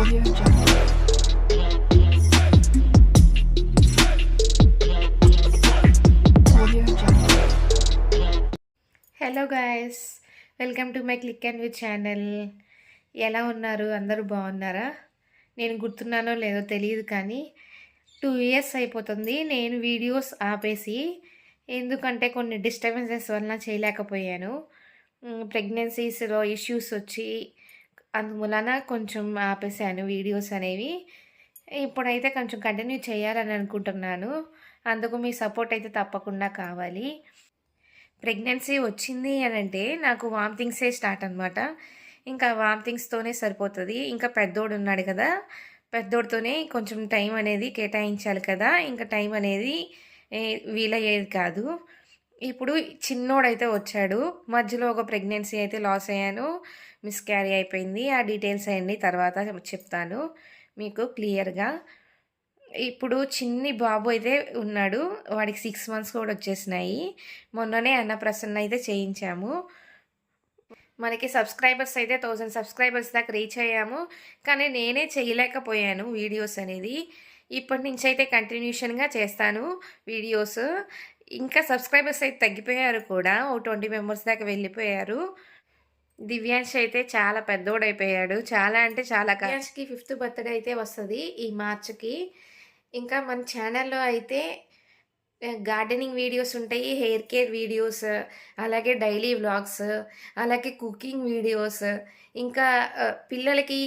Audio Jungle. Audio Jungle. Hello guys, welcome to my click and view channel. ఎలా ఉన్నారు? అందరూ బాగున్నారా? నేను గుర్తున్నానో లేదో తెలియదు, కానీ 2 years అయిపోతుంది నేను వీడియోస్ ఆపేసి. ఎందుకంటే కొన్ని డిస్టర్బెన్సెస్ వలన చేయలేకపోయాను. ప్రెగ్నెన్సీస్లో ఇష్యూస్ వచ్చి అందువలన కొంచెం ఆపేసాను వీడియోస్ అనేవి. ఇప్పుడైతే కొంచెం కంటిన్యూ చేయాలని అనుకుంటున్నాను. అందుకు మీ సపోర్ట్ అయితే తప్పకుండా కావాలి. ప్రెగ్నెన్సీ వచ్చింది అని అంటే నాకు వామిటింగ్సే స్టార్ట్ అనమాట. ఇంకా వామిటింగ్స్తోనే సరిపోతుంది. ఇంకా పెద్దోడు ఉన్నాడు కదా, పెద్దోడితోనే కొంచెం టైం అనేది కేటాయించాలి కదా, ఇంకా టైం అనేది వీలయ్యేది కాదు. ఇప్పుడు చిన్నోడైతే వచ్చాడు. మధ్యలో ఒక ప్రెగ్నెన్సీ అయితే లాస్ అయ్యాను, మిస్క్యారీ అయిపోయింది. ఆ డీటెయిల్స్ అయ్యండి తర్వాత చెప్తాను మీకు క్లియర్గా. ఇప్పుడు చిన్ని బాబు అయితే ఉన్నాడు, వాడికి 6 months కూడా వచ్చేసినాయి. మొన్ననే అన్నప్రసన్న అయితే చేయించాము. మనకి సబ్స్క్రైబర్స్ అయితే 1000 సబ్స్క్రైబర్స్ దాకా రీచ్ అయ్యాము, కానీ నేనే చేయలేకపోయాను వీడియోస్ అనేది. ఇప్పటి నుంచి అయితే కంటిన్యూషన్గా చేస్తాను వీడియోస్. ఇంకా సబ్స్క్రైబర్స్ అయితే తగ్గిపోయారు కూడా, ఓ 20 members దాకా వెళ్ళిపోయారు. దివ్యాంశ్ అయితే చాలా పెద్దోడైపోయాడు, చాలా అంటే చాలా. దివ్యాంష్కి 5th birthday అయితే వస్తుంది ఈ మార్చికి. ఇంకా మన ఛానల్లో అయితే గార్డెనింగ్ వీడియోస్ ఉంటాయి, హెయిర్ కేర్ వీడియోస్, అలాగే డైలీ వ్లాగ్స్, అలాగే కుకింగ్ వీడియోస్, ఇంకా పిల్లలకి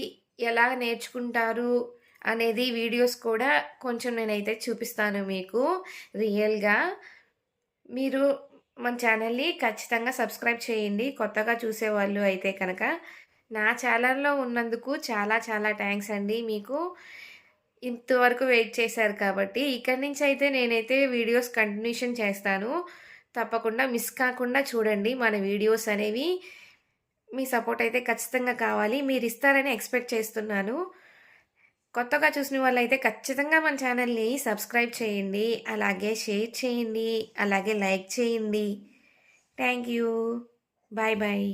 ఎలా నేర్చుకుంటారు అనేది వీడియోస్ కూడా కొంచెం నేనైతే చూపిస్తాను మీకు రియల్గా. మీరు మన ఛానల్ని ఖచ్చితంగా సబ్స్క్రైబ్ చేయండి, కొత్తగా చూసేవాళ్ళు అయితే కనుక. నా ఛానల్లో ఉన్నందుకు చాలా చాలా థ్యాంక్స్ అండి మీకు. ఇంతవరకు వెయిట్ చేశారు కాబట్టి ఇక్కడి నుంచి అయితే నేనైతే వీడియోస్ కంటిన్యూషన్ చేస్తాను. తప్పకుండా మిస్ కాకుండా చూడండి మన వీడియోస్ అనేవి. మీ సపోర్ట్ అయితే ఖచ్చితంగా కావాలి, మీరు ఇస్తారని ఎక్స్పెక్ట్ చేస్తున్నాను. కొత్తగా చూసిన వాళ్ళైతే ఖచ్చితంగా మన ఛానల్ని సబ్స్క్రైబ్ చేయండి, అలాగే షేర్ చేయండి, అలాగే లైక్ చేయండి. Thank you. Bye bye.